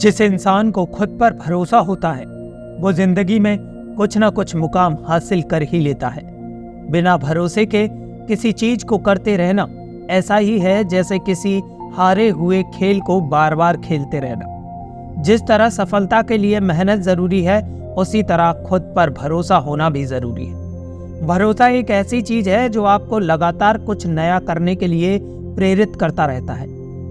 जिस इंसान को खुद पर भरोसा होता है वो जिंदगी में कुछ ना कुछ मुकाम हासिल कर ही लेता है। बिना भरोसे के किसी चीज को करते रहना ऐसा ही है जैसे किसी हारे हुए खेल को बार बार खेलते रहना। जिस तरह सफलता के लिए मेहनत जरूरी है उसी तरह खुद पर भरोसा होना भी जरूरी है। भरोसा एक ऐसी चीज है जो आपको लगातार कुछ नया करने के लिए प्रेरित करता रहता है।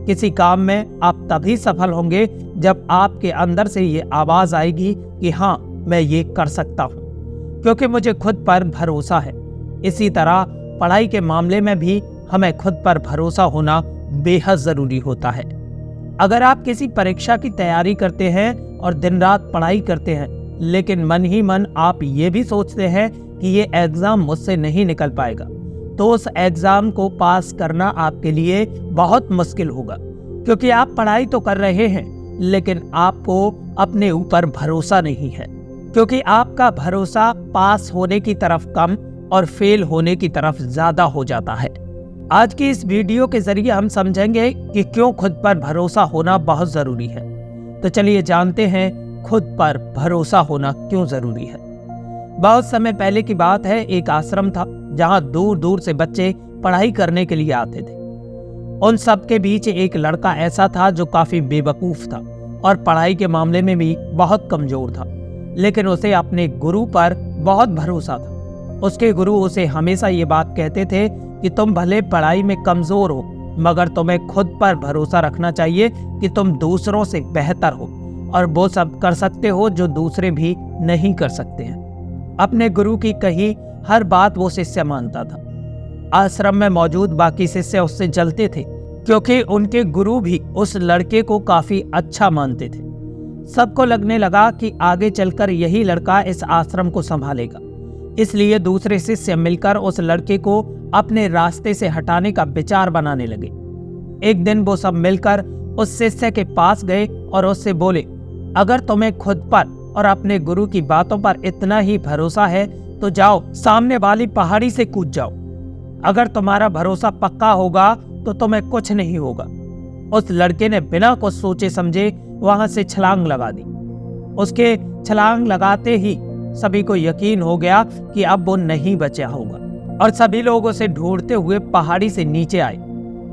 किसी काम में आप तभी सफल होंगे जब आपके अंदर से ये आवाज आएगी कि हाँ, मैं ये कर सकता हूँ, क्योंकि मुझे खुद पर भरोसा है। इसी तरह पढ़ाई के मामले में भी हमें खुद पर भरोसा होना बेहद जरूरी होता है। अगर आप किसी परीक्षा की तैयारी करते हैं और दिन रात पढ़ाई करते हैं, लेकिन मन ही मन आप ये भी सोचते हैं कि ये एग्जाम मुझसे नहीं निकल पाएगा, तो उस एग्जाम को पास करना आपके लिए बहुत मुश्किल होगा, क्योंकि आप पढ़ाई तो कर रहे हैं लेकिन आपको अपने ऊपर भरोसा नहीं है, क्योंकि आपका भरोसा पास होने की तरफ कम और फेल होने की तरफ ज्यादा हो जाता है। आज की इस वीडियो के जरिए हम समझेंगे कि क्यों खुद पर भरोसा होना बहुत जरूरी है। तो चलिए जानते हैं खुद पर भरोसा होना क्यों जरूरी है। बहुत समय पहले की बात है, एक आश्रम था जहां दूर दूर से बच्चे पढ़ाई करने के लिए आते थे। उन सब के बीच एक लड़का ऐसा था जो काफी बेवकूफ था और पढ़ाई के मामले में भी बहुत कमजोर था, लेकिन उसे अपने गुरु पर बहुत भरोसा था। उसके गुरु उसे हमेशा ये बात कहते थे कि तुम भले पढ़ाई में कमजोर हो, मगर तुम्हें खुद पर भरोसा रखना चाहिए कि तुम दूसरों से बेहतर हो और वो सब कर सकते हो जो दूसरे भी नहीं कर सकते हैं। अपने गुरु की कही हर बात वो शिष्य मानता था। आश्रम में मौजूद बाकी शिष्य उससे जलते थे, क्योंकि उनके गुरु भी उस लड़के को काफी अच्छा मानते थे। सबको लगने लगा कि आगे चलकर यही लड़का इस आश्रम को संभालेगा, इसलिए दूसरे शिष्य मिलकर उस लड़के को अपने रास्ते से हटाने का विचार बनाने लगे। एक दिन वो सब मिलकर उस शिष्य के पास गए और उससे बोले, अगर तुम्हें खुद पर और अपने गुरु की बातों पर इतना ही भरोसा है तो जाओ सामने वाली पहाड़ी से कूद जाओ। अगर तुम्हारा भरोसा पक्का होगा तो तुम्हें कुछ नहीं होगा। उस लड़के ने बिना कुछ सोचे समझे वहां से छलांग लगा दी। उसके छलांग लगाते ही सभी को यकीन हो गया कि अब वो नहीं बचा होगा और सभी लोग उसे ढूंढते हुए पहाड़ी से नीचे आए।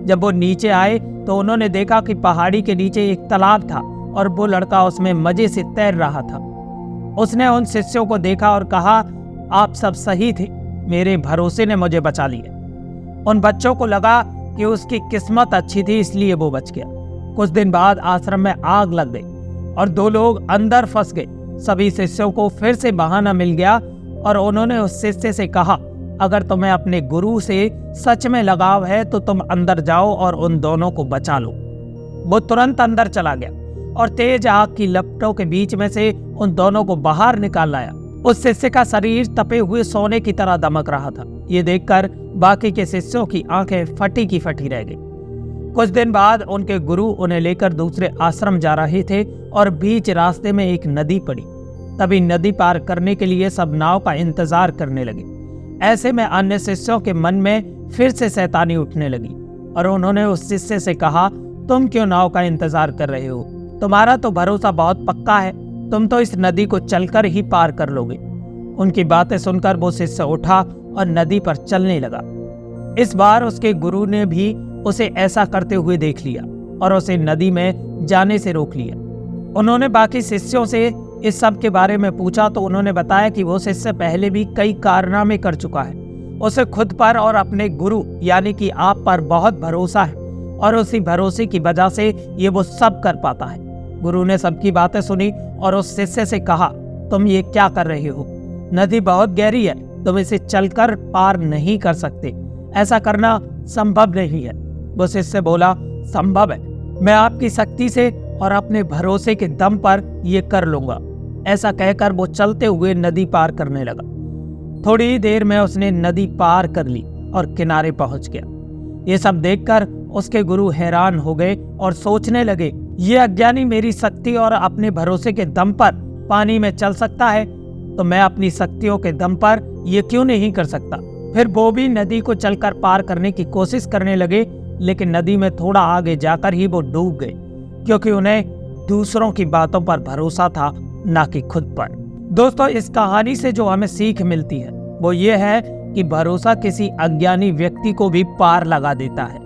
जब वो नीचे आए तो उन्होंने देखा कि पहाड़ी के नीचे एक तालाब था और वो लड़का उसमें मजे से तैर रहा था। उसने उन शिष्यों को देखा और कहा, आप सब सही थे, मेरे भरोसे ने मुझे बचा लिया। उन बच्चों को लगा कि उसकी किस्मत अच्छी थी, इसलिए वो बच गया। कुछ दिन बाद आश्रम में आग लग गई और 2 लोग अंदर फंस गए। सभी शिष्यों को फिर से बहाना मिल गया और उन्होंने उस शिष्य से कहा, अगर तुम्हें अपने गुरु से सच में लगाव है तो तुम अंदर जाओ और उन दोनों को बचा लो। वो तुरंत अंदर चला गया और तेज आग की लपटों के बीच में से उन दोनों को बाहर निकाल लाया। उस शिष्य का शरीर तपे हुए सोने की तरह दमक रहा था। ये देखकर बाकी के शिष्यों की आंखें फटी की फटी रह गई। कुछ दिन बाद उनके गुरु उन्हें लेकर दूसरे आश्रम जा रहे थे और बीच रास्ते में एक नदी पड़ी। तभी नदी पार करने के लिए सब नाव का इंतजार करने लगे। ऐसे में अन्य शिष्यों के मन में फिर से शैतानी उठने लगी और उन्होंने उस शिष्य से कहा, तुम क्यों नाव का इंतजार कर रहे हो? तुम्हारा तो भरोसा बहुत पक्का है, तुम तो इस नदी को चलकर ही पार कर लोगे। उनकी बातें सुनकर वो शिष्य उठा और नदी पर चलने लगा। इस बार उसके गुरु ने भी उसे ऐसा करते हुए देख लिया और उसे नदी में जाने से रोक लिया। उन्होंने बाकी शिष्यों से इस सब के बारे में पूछा तो उन्होंने बताया कि वो शिष्य पहले भी कई कारनामे कर चुका है। उसे खुद पर और अपने गुरु यानी कि आप पर बहुत भरोसा है और उसी भरोसे की वजह से ये वो सब कर पाता है। गुरु ने सबकी बातें सुनी और उस शिष्य से कहा, तुम ये क्या कर रहे हो? नदी बहुत गहरी है, तुम इसे चलकर पार नहीं कर सकते, ऐसा करना संभव नहीं है। वो शिष्य बोला, संभव है, मैं आपकी शक्ति से और अपने भरोसे के दम पर ये कर लूंगा। ऐसा कहकर वो चलते हुए नदी पार करने लगा। थोड़ी देर में उसने नदी पार कर ली और किनारे पहुंच गया। ये सब देखकर उसके गुरु हैरान हो गए और सोचने लगे, ये अज्ञानी मेरी शक्ति और अपने भरोसे के दम पर पानी में चल सकता है, तो मैं अपनी शक्तियों के दम पर ये क्यों नहीं कर सकता। फिर वो भी नदी को चलकर पार करने की कोशिश करने लगे, लेकिन नदी में थोड़ा आगे जाकर ही वो डूब गए, क्योंकि उन्हें दूसरों की बातों पर भरोसा था, ना कि खुद पर। दोस्तों, इस कहानी से जो हमें सीख मिलती है वो ये है कि भरोसा किसी अज्ञानी व्यक्ति को भी पार लगा देता है,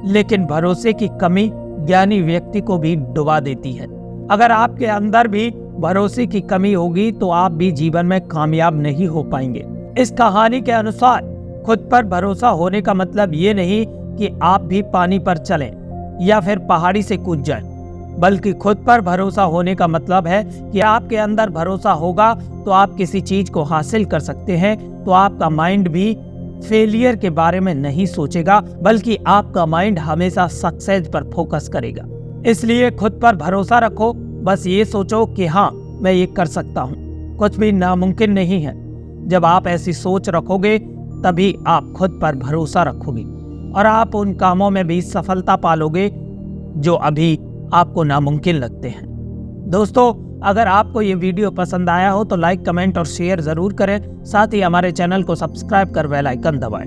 लेकिन भरोसे की कमी ज्ञानी व्यक्ति को भी डुबा देती है। अगर आपके अंदर भी भरोसे की कमी होगी तो आप भी जीवन में कामयाब नहीं हो पाएंगे। इस कहानी के अनुसार खुद पर भरोसा होने का मतलब ये नहीं कि आप भी पानी पर चलें या फिर पहाड़ी से कूद जाएं, बल्कि खुद पर भरोसा होने का मतलब है कि आपके अंदर भरोसा होगा तो आप किसी चीज को हासिल कर सकते हैं, तो आपका माइंड भी फेलियर के बारे में नहीं सोचेगा, बल्कि आपका माइंड हमेशा सक्सेस पर फोकस करेगा। इसलिए खुद पर भरोसा रखो, बस ये सोचो कि हाँ, मैं ये कर सकता हूँ, कुछ भी नामुमकिन नहीं है। जब आप ऐसी सोच रखोगे तभी आप खुद पर भरोसा रखोगे और आप उन कामों में भी सफलता पालोगे जो अभी आपको नामुमकिन लगते हैं। दोस्तों, अगर आपको ये वीडियो पसंद आया हो तो लाइक, कमेंट और शेयर जरूर करें। साथ ही हमारे चैनल को सब्सक्राइब कर बेल आइकन दबाएं।